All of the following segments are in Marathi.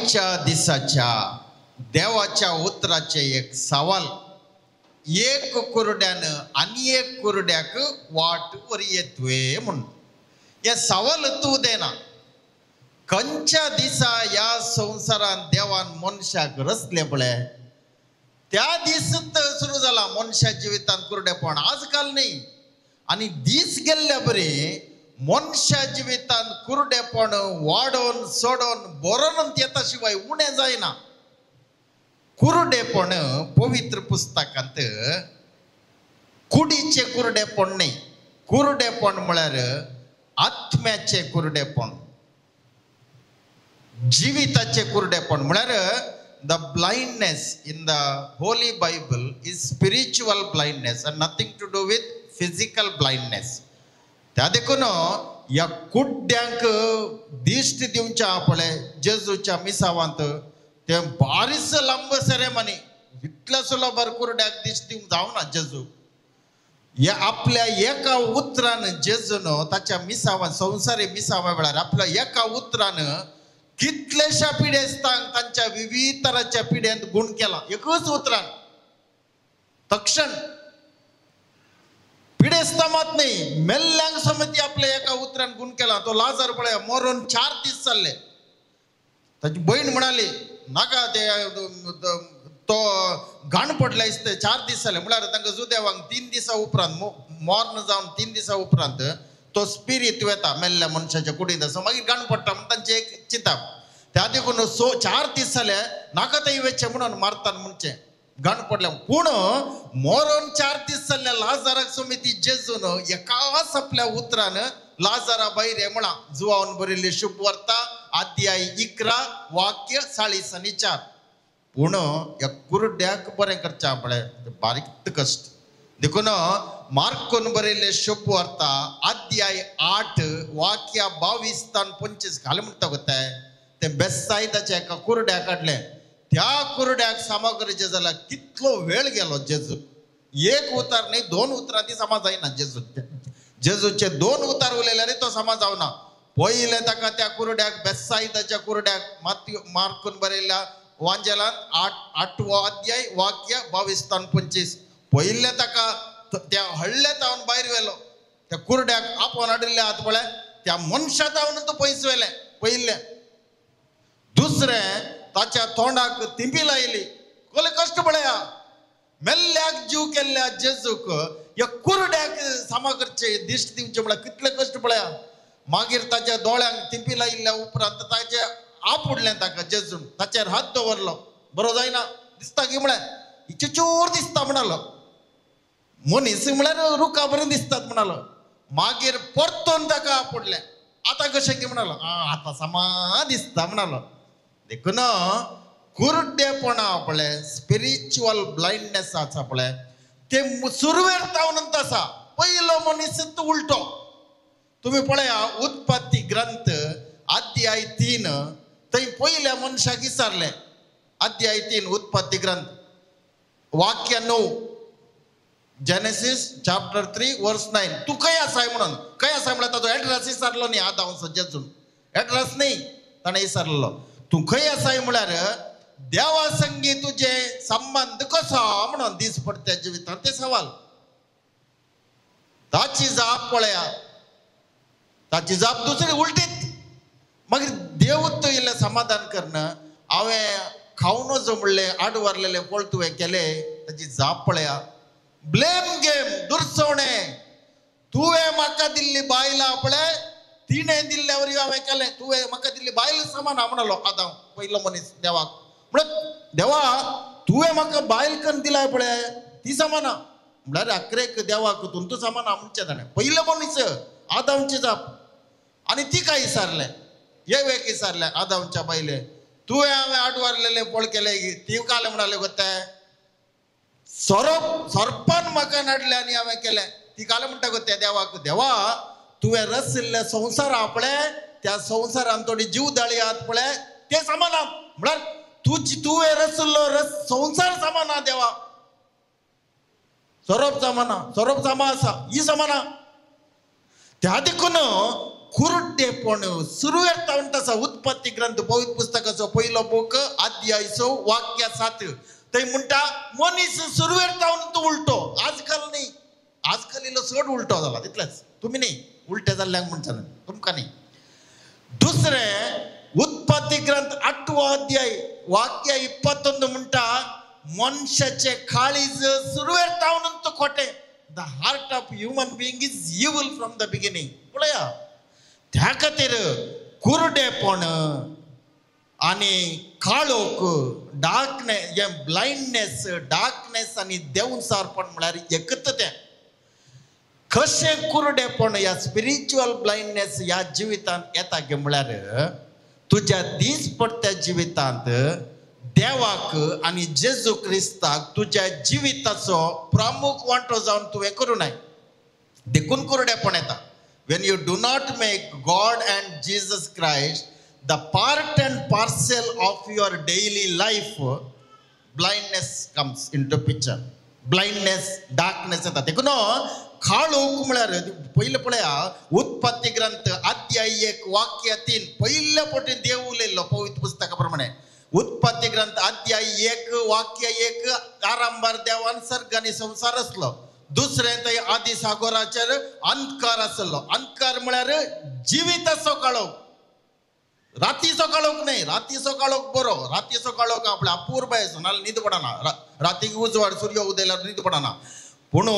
आजच्या दिसाच्या देवाच्या उतराचे एक सवाल. एक कुरड्यानं आणि एक कुरड्याक वाट वर येतवे म्हणून या सवाल तू देना. खंयच्या दिसा या संसारान देवान मनशाक रचले पळय त्या दिसत सुरू झाला मनशा जिवितान कुरडेपण. आजकाल नाही. आणि दीस गेल्ल्या बरे मनशा जिवितान कुरडेपण वाडोन सोडोन बरोन येता शिवाय उणे जायना. कुरडेपण पवित्र पुस्तकांत कुडीचे कुरडेपण नाही. कुरडेपण म्हळ्यार आत्म्याचे कुरडेपण, जिविताचे कुरडेपण. म्हळ्यार the blindness in the Holy Bible is spiritual blindness and nothing to do with physical blindness. त्या देखून या कुड्ड्यांक दिश्ट दिवच्या आपले जेजूच्या मिसावांत ते बारीस लांब सरे म्हणे इतल्या सुलभ कुरड्याक दिश्ट दिवंक जावना. जेजू या आपल्या एका उतरान जेजून ताच्या मिसावान संसारी मिसावा वेळार आपल्या एका उतरान कितलेशा पिढ्यास्तांक तांच्या विविध तराच्या पिढ्यांत गुण केला. एकच उतरान तक्षण पिढेस्तामात नाही मेल्ल्यांक समिती आपल्या एका उतरान गुण केला. तो लाजार पळय मरून 4 दीस चालले. ताची बहीण म्हणाली नाका ते तो घाण पडला इसते 4 दीस जाले म्हळ्यार तांकां जुदेवांक 3 दिसा उपरांत मॉर्न जावन 3 दिसा उपरांत तो स्पिरीट वेता मेल्ल्या मनशाच्या कुडींत. असं मागीर घाण पडटा म्हणून तांची एक चिंता. त्या देखून 4 दीस जाले नाका थंय वेचे म्हणून मारतात म्हणचे घाण पडल्या. पूण मरून 4 दीस जाल्ल्या लाजाराक समिती जेजून एकाच आपल्या उतरान लाजारा भायर ये म्हणा जुवावन बरयल्ली शुभ वार्ता अध्याय 11 वाक्य 40 आनी 4. पूण या कुरड्याक बरें करचें पळय बारीक कश्ट. देखून मार्कोन बरयल्ले शुभ वार्ता अध्याय 8 वाक्य 22 तान 25 घाल म्हणटा गोताय ते बेसायदाच्या एका कुरड्याक काडले. त्या कुरड्याक सामग्रीचे जाल्यार कितलो वेळ गेलो. जेजू एक उतार नाही 2 उतरां ती समाज जायना. जेजूचे 2 उतार उलयल्यार तो समाज जावना. पयले ताका त्या कुरड्याक बेसायदाच्या कुरड्याक मार्कोन बरयल्ल्या वांजेलान 8वो अध्याय वाक्य 22 तान 25 पयले ताका त्या हळ्ळे तावन भायर व्हेलो. त्या कुरड्याक आपण हाडिल्ले हात पळय त्या मनशा तावन तो पयस व्हेले पयले. दुसरें ताच्या तोंडाक तिंबी लायली. कोले कश्ट पळया मेल्ल्याक जीव केल्ल्या जेजूक या कुरड्याक सामग्रीचे दिश्ट दिवचे म्हळ्यार कितले कश्ट पळया. मागीर ताच्या दोळ्यांक तिंबी लायिल्ल्या उपरांत ताचे आपडलें ताका जेजून ताचेर हात दवरलो. बरो जायना दिसता की म्हळ्यार हिचे चोर दिसता म्हणालो. मनीस म्हळ्यार रुखा बरें दिसतात म्हणालो. मागीर परतून ताका आपडलें. आतां कशें की म्हणालो आतां समा दिसता म्हणालो. देखून कुरडेपणा पळय स्पिरिच्युअल ब्लायंडनेस आसा पळय ते सुरवेर तावनंत आसा. पयलो मनीस उलटो. तुम्ही पळया उत्पत्ती ग्रंथ अध्याय 3 थंय पयल्या मनशाक विचारले. अध्याय 3 उत्पत्ती ग्रंथ वाक्य 9 जेनेसिस चॅप्टर 3 वर्स 9 तू खंय आसाय म्हणून. खंय आसाय म्हळ्यार ताचो एड्रेस विचारलो न्ही. आदांव जेजून एड्रेस न्ही ताणें विचारलो. तू खंय आसाय म्हळ्यार देवा संगी तुझे संबंध कसो म्हणून दीस पडत्या जिवितांत ते सवाल. ताची जाप पळया ताची जाप दुसरी उलटीत. मागीर देवूत इल्लें समाधान करणं हांवें खावन वचो म्हणलें 8 वारलेले पळ तुवें केले. ताची जाप पळया ब्लेम गेम दुरसवणें. तुवें म्हाका दिल्ली बायलां पळय तिणें दिल्ल्या वरी हांवें केलें. तुवें म्हाका दिल्ली बायल समान म्हणलो आदाम पयलो मनीस देवाक. म्हणत देवा तुवें म्हाका बायल करून दिलाय पळय ती समाना म्हळ्यार अकरेक देवाक तूं समाना म्हणचें ताणें. पयलो मनीस आदामची जाप. आनी ती काय विचारलें एक विचारलें आदामच्या बायले तुवें हांवें 8 वारलेले पळ केले ती काल म्हणाले गोताय सरपान म्हाका नाडले आनी हांवें केलें. ती काल म्हणटा गो त्या देवाक देवा तुवें रचिल्ले संवसार आहा पळय त्या संवसारान थोडी जीव दाळी आहात पळय ते समाना म्हळ्यार तुवें रचिल्लो संवसार समाना देवा. सरोप समाना सरोप समा आसा ही समाना. त्या देखून कुरडेपण सुरू येता तसा उत्पत्ती ग्रंथ पवित्र पुस्तकाचो पहिलो बूक अध्यायचो वाक्य 7 थंय म्हणटा मनीस सुरू येता तो उलटो आजकाल नाही आजकाल इलो चड उलटो जाला तितलेच तुम्ही नाही उलटे जाल्ल्यांक म्हणटा तुमकां नाही दुसरे उत्पत्ती ग्रंथ 8वो अध्याय वाक्य 21 म्हणटा मनशाचे काळीज सुरू येता तो खोटे the heart of human being is evil from the beginning पळया त्या खातीर कुरडेपण आणि काळोख डार्कनेस ब्लाइंडनेस डार्कनेस आणि देवसारपण म्हळ्यार एकच तें कशें कुरडेपण या स्पिरिच्युअल ब्लाइंडनेस या जिवितांत येता गे म्हळ्यार तुज्या दिसपट्ट्या जिवितांत देवाक आणि जेजू क्रिस्ताक तुझ्या जिविताचो प्रमुख वांटो जावन तुवें करूं नाय देखून कुरडेपण येता when you do not make God and Jesus Christ the part and parcel of your daily life blindness comes into picture blindness darkness येता देखून काळोख म्हळ्यार पयले पळया उत्पत्ती ग्रंथ अध्याय 1 वाक्य 3 पयल्या फावटी देव उलयल्लो पवित्र पुस्तका प्रमाणे उत्पत्ती ग्रंथ अध्याय 1 वाक्य 1 आरंभार देवान सर्ग आनी संसार असलो दुसरे थंय आदी सागराचेर अंधकार आसलो अंधकार म्हळ्यार जिविताचो काळोख रातीचो काळोख न्ही रातीचो काळोख बरो रातीचो काळोख आपल्या अपूर्व येसो नाल्यार न्हीद पडना रातीक उजवाड सूर्य उदेल्यार न्हीद पडना पूण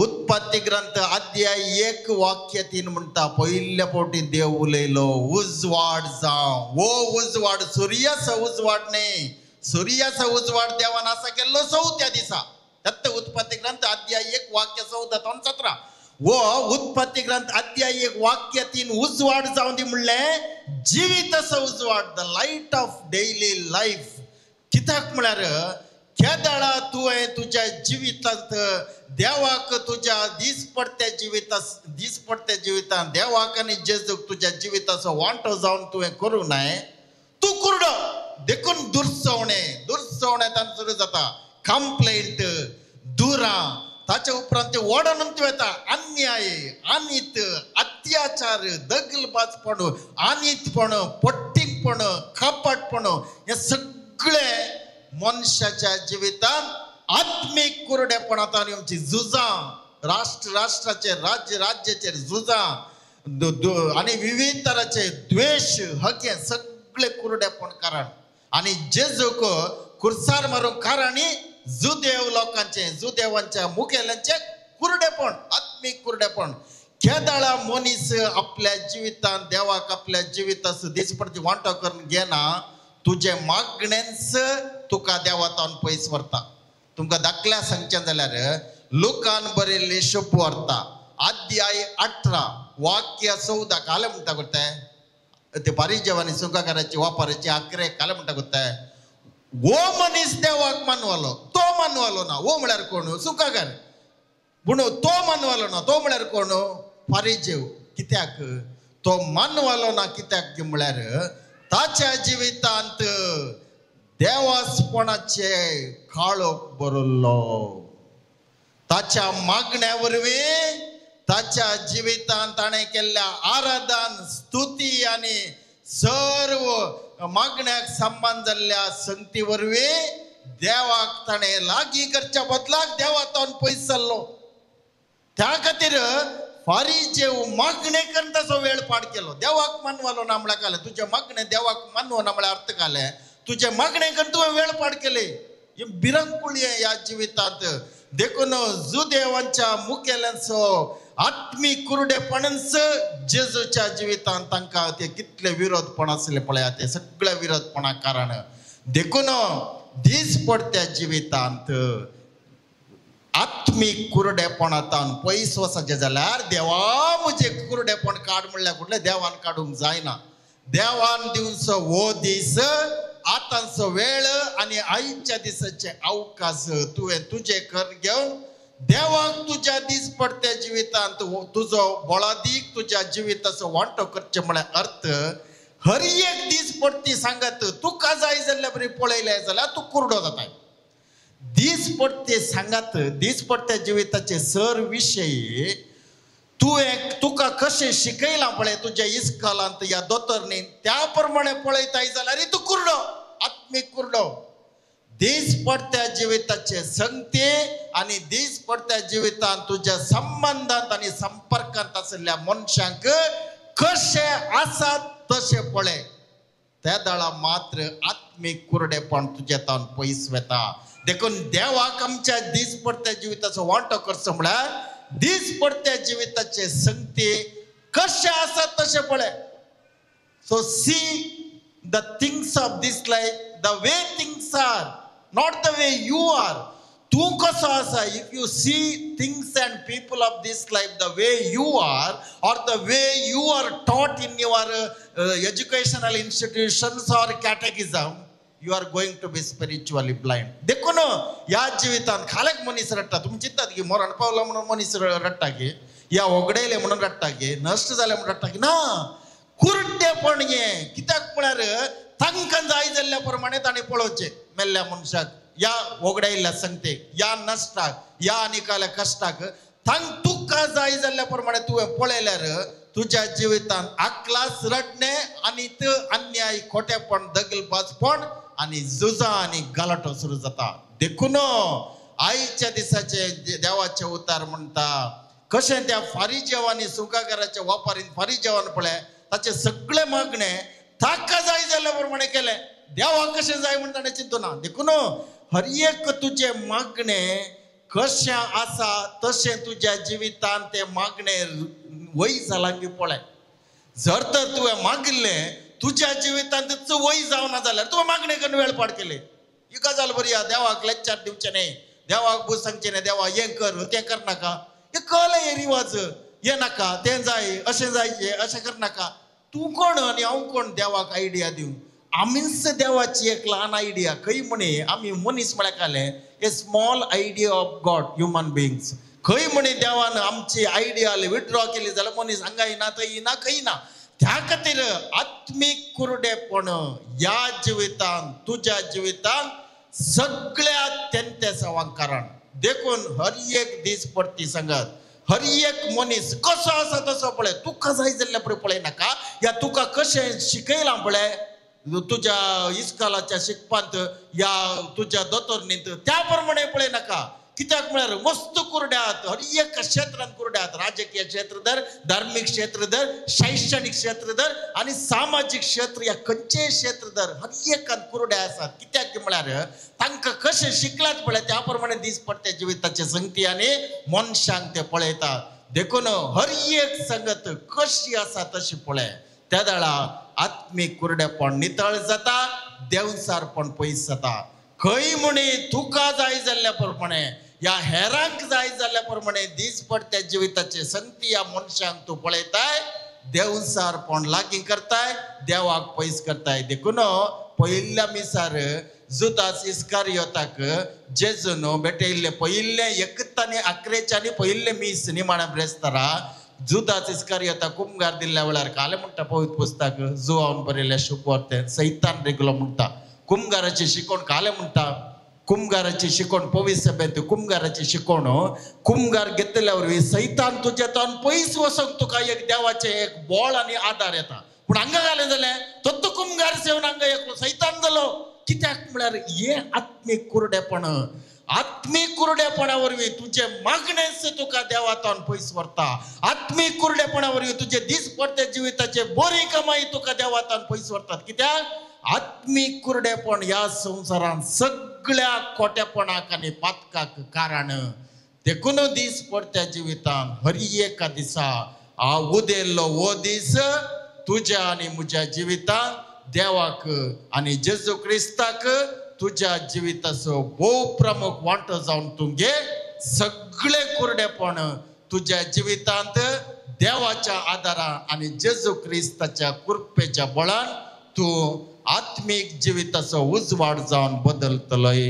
उत्पत्ती ग्रंथ अध्याय 1 वाक्य 3 म्हणटा पयल्या फावटी देव उलयलो उजवाड जावं वो उजवाड सूर्याचो उजवाड न्ही सूर्याचो उजवाड देवान आसा केल्लो चवथ्या दिसा दत्त उत्पत्ती ग्रंथ अध्याय 1 वाक्य 14 ते 17 वो उत्पत्ती ग्रंथ अध्याय 1 वाक्य 3 उजवाड जावं दी म्हणलें जिविताचो उजवाड the light of daily life कित्याक म्हळ्यार केदाळा तुवें तुज्या जिवितांत देवाक तुज्या दिसपट्ट्या जिवितांत देवाक आनी जेजूक तुज्या जिविताचो वांटो जावन तुवें करूं नाय तूं कुरडो देखून दुर्सवणे तांचो सुरू जाता कंप्लेंट दुरा ताच्या उपरांत वडून येता अन्याय अनित अत्याचार दगलबाजपण अनितपण पट्टीपण कपटपण हे सगळे मनशाच्या जिवितांत आत्मीक कुरडेपणांत आनी आमची झुजां राष्ट्राचेर राज्याचेर झुजां आनी विविध तरांचे द्वेष हके सगळे कुरडेपण कारण आनी जेजूक कुर्सार मारूंक कारण जुदेव लोकांचे जुदेवांच्या मुखेल्यांचे कुरडेपण आत्मीक कुरडेपण केदाळा मनीस आपल्या जिवितांत देवाक आपल्या जिविताचो दिसपट्टी वांटो करून घेना तुझे मागणेंच तुका देवातान पयस व्हरता तुमकां दाखल्या सांगचें जाल्यार लुकान बरयल्ली शुभ वार्ता अध्याय 18 वाक्य 14 काले म्हणटा करता ते पारिजेव आनी सुकाकाराची वापराची 11 काले म्हणटा करता वो मनीस देवाक मानवालो तो मानवालो ना वो म्हळ्यार कोण सुकाकार पूण तो मानवालो ना तो म्हळ्यार कोण फारिजेव कित्याक तो मानवालो ना कित्याक म्हळ्यार ताच्या जिवितांत देवासपणाचे काळोख बरयल्लो ताच्या मागण्या वरवीं ताच्या जिवितांत ताणें केल्ल्या आराधन स्तुती आनी सर्व मागण्याक संबंध जाल्ल्या संगती वरवीं देवाक ताणें लागीं करच्या बदलाक देवातान पयस जाल्लो त्या खातीर फारिजेव मागणे करून ताचो वेळ पाड केलो देवाक मानवालो ना म्हळ्यार काले तुजे मागणे देवाक मानवो ना म्हळ्यार अर्थ काले तुजे मागणे करून तुवें वेळ पाड केले हे भिरंकूळ ह्या जिवितांत देखून जुदेवांच्या मुखेल्यांचो आत्मीक कुरडेपणच जेजूच्या जिवितांत तांकां ते कितले विरोधपण आसले पळया ते सगळे विरोधपणाक कारण देखून दिसपट्ट्या जिवितांत आत्मीक कुरडेपणांतल्यान पयस वचचें जाल्यार देवा म्हजें कुरडेपण काड म्हणल्यार कुठलें देवान काडूंक जायना देवान दिवचो वो दीस आतांचो वेळ आनी आयच्या दिसाचे अवकाश तुवें तुजें कर घेवन देवाक तुज्या दिसपट्ट्या जिवितांत तुजो बळादीक तुज्या जिविताचो वांटो करचें म्हळ्यार अर्थ हर एक दिसपट्टी सांगत तुका जाय जाल्यार बरी पळयलें जाल्यार तूं कुरडो जाता दिसपट्टे सांगात दिसपट्ट्या जिविताचे सर विशयी तुका कशें शिकयलां पळय तुज्या इस्कालांत या दोतोरनी त्या प्रमाणे पळयताय जाल्यार तूं कुर्डो, आत्मीक कुर्डो. दिसपडत्या जिविताचे संगते आनी दिसपडत्या जिवितांत तुज्या संबंधांत आनी संपर्कांत आशिल्ल्या मनशांक कशें आसात तशें पळय. त्या दाळा मात्र आत्मीक कुर्डेपण तुजेतान पयस वेता. देखून देवाक आमच्या दिसपडत्या जिविताचो वांटो करचो म्हळ्यार दिसपडत्या जिविताचे संगते कशें आसात तशें पळय. So see the things of this life the way things are, not the way you are. तू कसो आसा. if you see things and people of this life the way you are or the way you are taught in your educational institutions or catechism, you are going to be spiritually blind. देखून या जिवितांत खालेक मनीस रडटा. तुम्ही चिंतात की मरण पावला म्हणून मनीस रडटा की, या ओगडयले म्हणून रडटा की, नश्ट जाले म्हणून रडटा की ना. कुर्डेपण हें कित्याक म्हळ्यार तांकां जाय जाल्ल्या प्रमाणे ताणें पळोवचें. मेल्ल्या मनशाक, या ओगडायल्ल्या संगतेक, या नश्टाक, या आनिकाल्या कश्टाक तांक तुका जाय जाल्ल्या प्रमाणे तुवें पळयल्यार तुज्या जिवितांत आकलास रडणे आनी अन्याय, खोटेपण, दगलबाजपण आनी झुजां आनी गलाटो सुरू जाता. देखून आयच्या दिसाचे देवाचे उतार म्हणटा कशें त्या फारिजेवांनी सुकागाराच्या वापारीन फारिजेवान पळय ताचे सगळे मागणे ताका जाय जाल्ल्या प्रमाणे केले. देवाक कशें जाय म्हण ताणें चिंतूना. देखून हर एक तुजे मागणे कशें आसा तशें तुज्या जिवितांत ते मागणे वय जालां की पळय. जर तर तुवें मागिल्लें तुज्या जिवितांत वय जावना जाल्यार तुवें मागणे करून वेळपाड केले. ही गजाल बरी आहा. देवाक लेक्चर दिवचें न्ही, देवाक बूस सांगचें न्ही, देवा हें कर तें करनाका, हें कळ्ळें हे रिवाज, हें नाका तें जाय, अशें जायचें, अशें करनाका. तूं कोण आनी हांव कोण देवाक आयडिया दिवंक. आमीच देवाची एक ल्हान आयडिया. खंय म्हणे आमी मनीस म्हळ्यार काले a small idea of god human beings. खंय म्हणे देवान आमची आयडिया विथड्रॉ केली जाल्यार मनीस हांगा येना थंय येना खंय ना. त्या खातीर आत्मीक कुर्डेपण या जिवितांत तुज्या जिवितांत सगळ्यात तेंते सवांकारण. देखून हर एक दीस पडटी सांगत हर एक मनीस कसो आसा तसो पळय. तुका जाय जाल्ल्या पळय नाका. या तुका कशें शिकयलां पळय तुज्या इस्कालाच्या शिकपांत या तुज्या दोतोरनींत त्या प्रमाणे पळय नाका. कित्याक म्हळ्यार मस्त कुर्ड्यात हर एक क्षेत्रांत कुर्ड्यात. राजकीय क्षेत्र धर, धार्मीक क्षेत्र धर, शैक्षणिक क्षेत्र धर आनी सामाजीक क्षेत्र या खंयचेय क्षेत्र धर हर एकांत कुर्ड्या आसात. कित्याक म्हळ्यार तांकां कशें शिकलात पळय त्या प्रमाणे दीस पडटे जिविताचे संगती आनी मनशांक ते पळयतात. देखून हर एक संगत कशी आसा तशी पळय. त्या दाळा आत्मीक कुर्डेपण नितळ जाता, देवसारपण पयस जाता. खंय म्हणे तुका जाय जाल्ल्या प्रमाणे या हेरांक जाय जाल्ल्या प्रमाणे दीस पडत्या जिविताचे संगती या मनशांक तूं पळयताय, देवसारपण लागीं करताय, देवाक पयस करताय. देखून पयिल्ल्या मिसार जुदास इस्कारियोताक जेजून भेटयल्ले पयिल्ले 1 आनी 11 पयिल्ले मीस निमाण्या ब्रेस्तारा जुदास इस्कारियोता कुमगार दिल्ल्या वेळार काले म्हणटा पवित्र पुस्तक जुआवन बरयल्लें शुभवार्तेंत सैतान रेगलो म्हणटा. कुमगाराची शिकोण काले म्हणटा. कुमगाराची शिकोण पवित्र सभेंत कुमगाराची शिकोण कुमगार घेतल्या वरवीं सैतान तुजेतान पयस वचोंक तुका एक देवाचें एक बळ आनी आदार येता. पूण हांगा घालें जाल्यार तो कुमगार सेवन हांगा एकलो सैतान जालो. कित्याक म्हळ्यार हें आत्मीक कुर्डेपण. आत्मीक कुर्डेपणा वरवीं तुजे मागणेच तुका देवातान पयस व्हरता. आत्मीक कुर्डेपणा वरवीं तुजे दीस पडटे जिविताचे बरी कमाई तुका देवातान पयस व्हरतात. कित्याक आत्मीक कुर्डेपण ह्या संवसारांत सगळ्या खोटेपणाक आनी पातकाक कारण. देखून दीस पडट्या जिवितांत हर एका दिसा हांव उदेल्लो हो दीस तुज्या आनी म्हज्या जिवितांत देवाक आनी जेजू क्रिस्ताक तुज्या जिविताचो भोव प्रमुख वांटो जावन तूं घे. सगळे कुर्डेपण तुज्या जिवितांत देवाच्या आदारान आनी जेजू क्रिस्ताच्या कृपेच्या बळान तूं आत्मीक जिविताचो उजवाड जावन बदलतलोय.